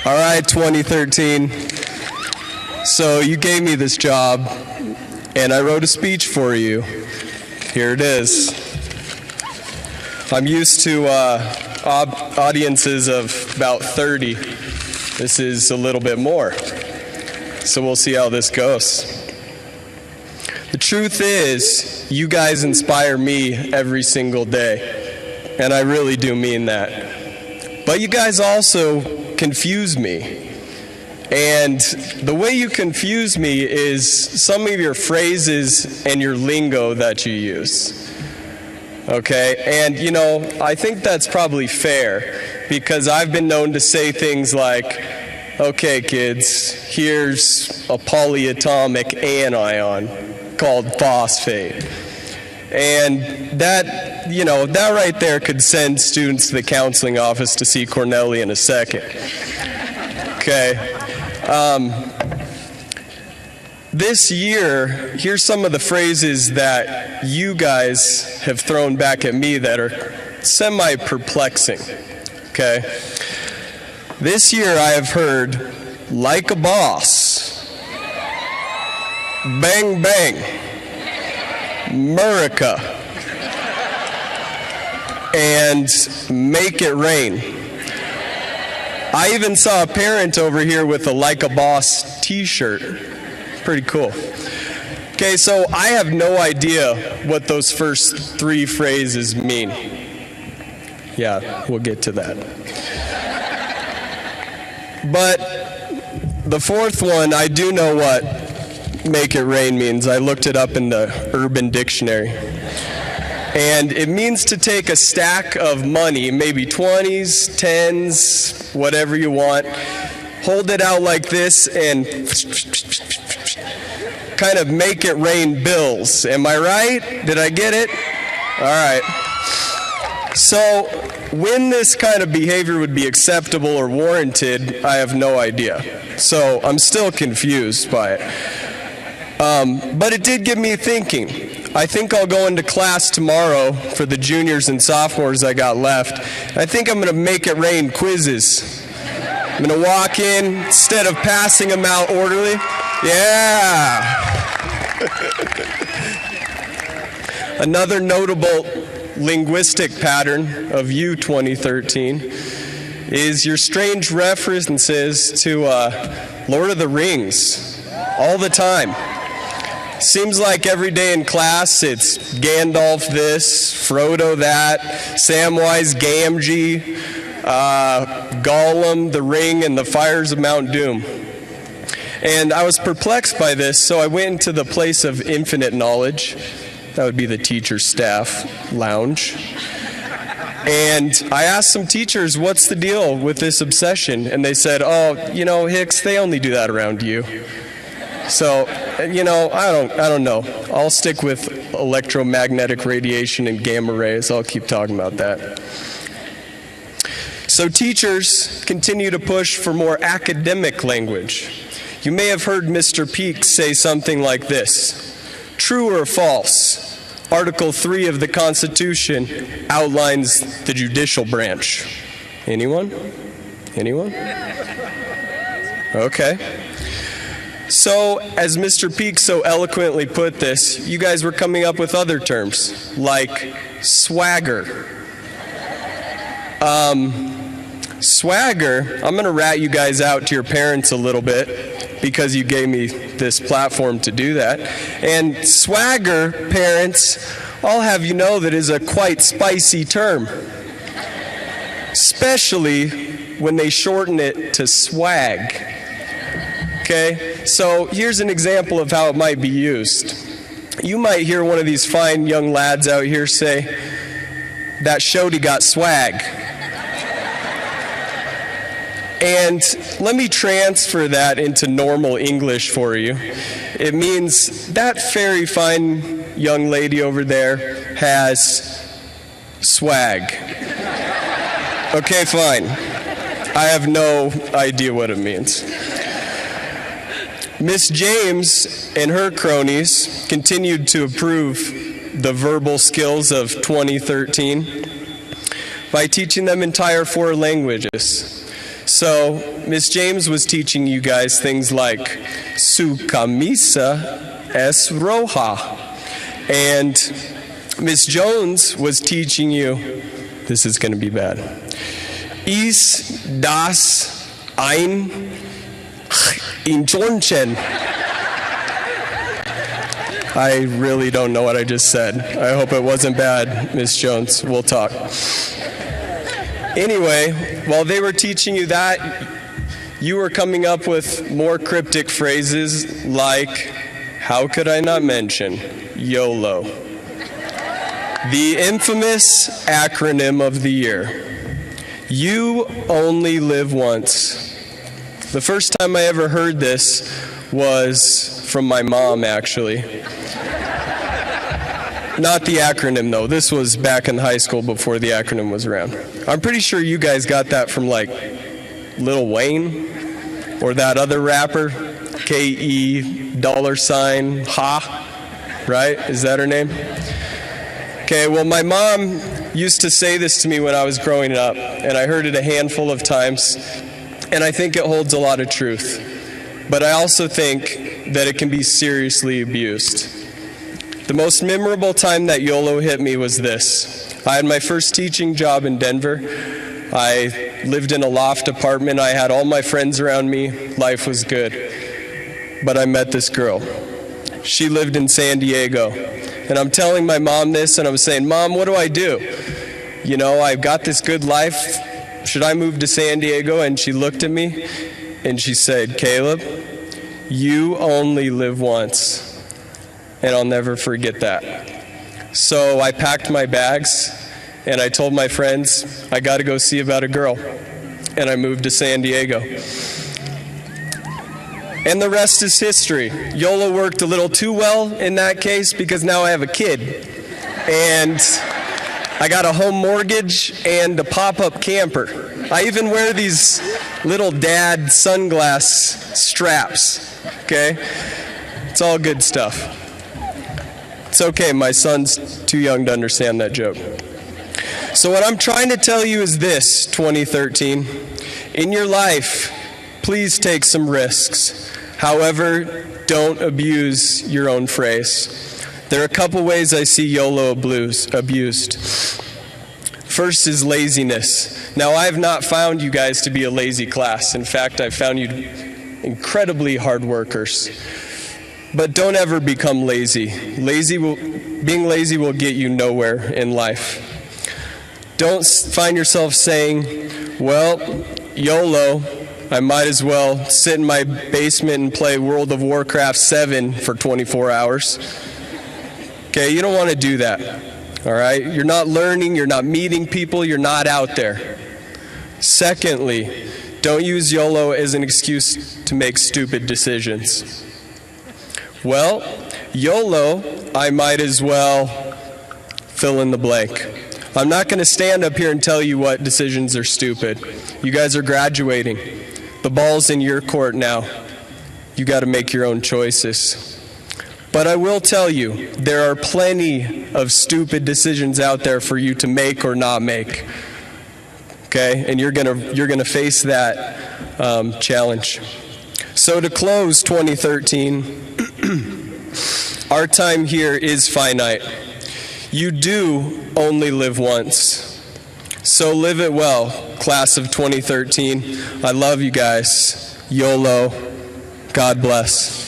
All right, 2013. So you gave me this job, and I wrote a speech for you. Here it is. I'm used to audiences of about 30. This is a little bit more. So we'll see how this goes. The truth is, you guys inspire me every single day, and I really do mean that. But you guys also confuse me. And the way you confuse me is some of your phrases and your lingo that you use. Okay? And, you know, I think that's probably fair, because I've been known to say things like, okay, kids, here's a polyatomic anion called phosphate. And that, you know, that right there could send students to the counseling office to see Cornelli in a second. Okay. This year, here's some of the phrases that you guys have thrown back at me that are semi-perplexing. Okay. This year I have heard, like a boss, bang bang, Murica, and make it rain. I even saw a parent over here with a Like a Boss t-shirt. Pretty cool. Okay, so I have no idea what those first three phrases mean. Yeah, we'll get to that. But the fourth one, I do know what make it rain means. I looked it up in the Urban Dictionary. And it means to take a stack of money, maybe 20s, 10s, whatever you want, hold it out like this and kind of make it rain bills. Am I right? Did I get it? All right. So when this kind of behavior would be acceptable or warranted, I have no idea. So I'm still confused by it. But it did get me thinking. I think I'll go into class tomorrow for the juniors and sophomores I got left. I think I'm going to make it rain quizzes. I'm going to walk in, instead of passing them out orderly. Yeah. Another notable linguistic pattern of you, 2013, is your strange references to Lord of the Rings all the time. Seems like every day in class it's Gandalf this, Frodo that, Samwise Gamgee, Gollum, the Ring, and the Fires of Mount Doom. And I was perplexed by this, so I went into the place of infinite knowledge. That would be the teacher staff lounge. And I asked some teachers, what's the deal with this obsession? And they said, oh, you know, Hicks, they only do that around you. So, you know, I don't know. I'll stick with electromagnetic radiation and gamma rays. I'll keep talking about that. So teachers continue to push for more academic language. You may have heard Mr. Peak say something like this: true or false? Article 3 of the Constitution outlines the judicial branch. Anyone? Anyone? Okay. So, as Mr. Peak so eloquently put this, you guys were coming up with other terms, like swagger. Swagger, I'm going to rat you guys out to your parents a little bit, because you gave me this platform to do that. And swagger, parents, I'll have you know that is a quite spicy term, especially when they shorten it to swag. Okay, so here's an example of how it might be used. You might hear one of these fine young lads out here say, that shorty got swag. And let me transfer that into normal English for you. It means that very fine young lady over there has swag. Okay, fine. I have no idea what it means. Miss James and her cronies continued to improve the verbal skills of 2013 by teaching them entire 4 languages. So Miss James was teaching you guys things like su camisa es roja. And Miss Jones was teaching you, this is going to be bad, is das ein Inchonchen. I really don't know what I just said. I hope it wasn't bad, Miss Jones. We'll talk. Anyway, while they were teaching you that, you were coming up with more cryptic phrases like, how could I not mention YOLO, the infamous acronym of the year. You only live once. The first time I ever heard this was from my mom, actually. Not the acronym, though. This was back in high school before the acronym was around. I'm pretty sure you guys got that from, like, Lil Wayne or that other rapper, K-E $ ha, right? Is that her name? Okay, well, my mom used to say this to me when I was growing up, and I heard it a handful of times, and I think it holds a lot of truth. But I also think that it can be seriously abused. The most memorable time that YOLO hit me was this. I had my first teaching job in Denver. I lived in a loft apartment. I had all my friends around me. Life was good. But I met this girl. She lived in San Diego. And I'm telling my mom this, and I'm saying, Mom, what do I do? You know, I've got this good life. Should I move to San Diego? And she looked at me, and she said, Caleb, you only live once. And I'll never forget that. So I packed my bags, and I told my friends, I got to go see about a girl. And I moved to San Diego. And the rest is history. YOLO worked a little too well in that case because now I have a kid. And I got a home mortgage and a pop-up camper. I even wear these little dad sunglass straps, okay? It's all good stuff. It's okay, my son's too young to understand that joke. So what I'm trying to tell you is this, 2013. In your life, please take some risks. However, don't abuse your own phrase. There are a couple ways I see YOLO abused. First is laziness. Now, I have not found you guys to be a lazy class. In fact, I've found you incredibly hard workers. But don't ever become lazy. Being lazy will get you nowhere in life. Don't find yourself saying, well, YOLO, I might as well sit in my basement and play World of Warcraft 7 for 24 hours. Okay, you don't want to do that. All right? You're not learning, you're not meeting people, you're not out there. Secondly, don't use YOLO as an excuse to make stupid decisions. Well, YOLO, I might as well fill in the blank. I'm not going to stand up here and tell you what decisions are stupid. You guys are graduating. The ball's in your court now. You got to make your own choices. But I will tell you, there are plenty of stupid decisions out there for you to make or not make. Okay? And you're gonna face that challenge. So to close 2013, our time here is finite. You do only live once. So live it well, class of 2013. I love you guys. YOLO. God bless.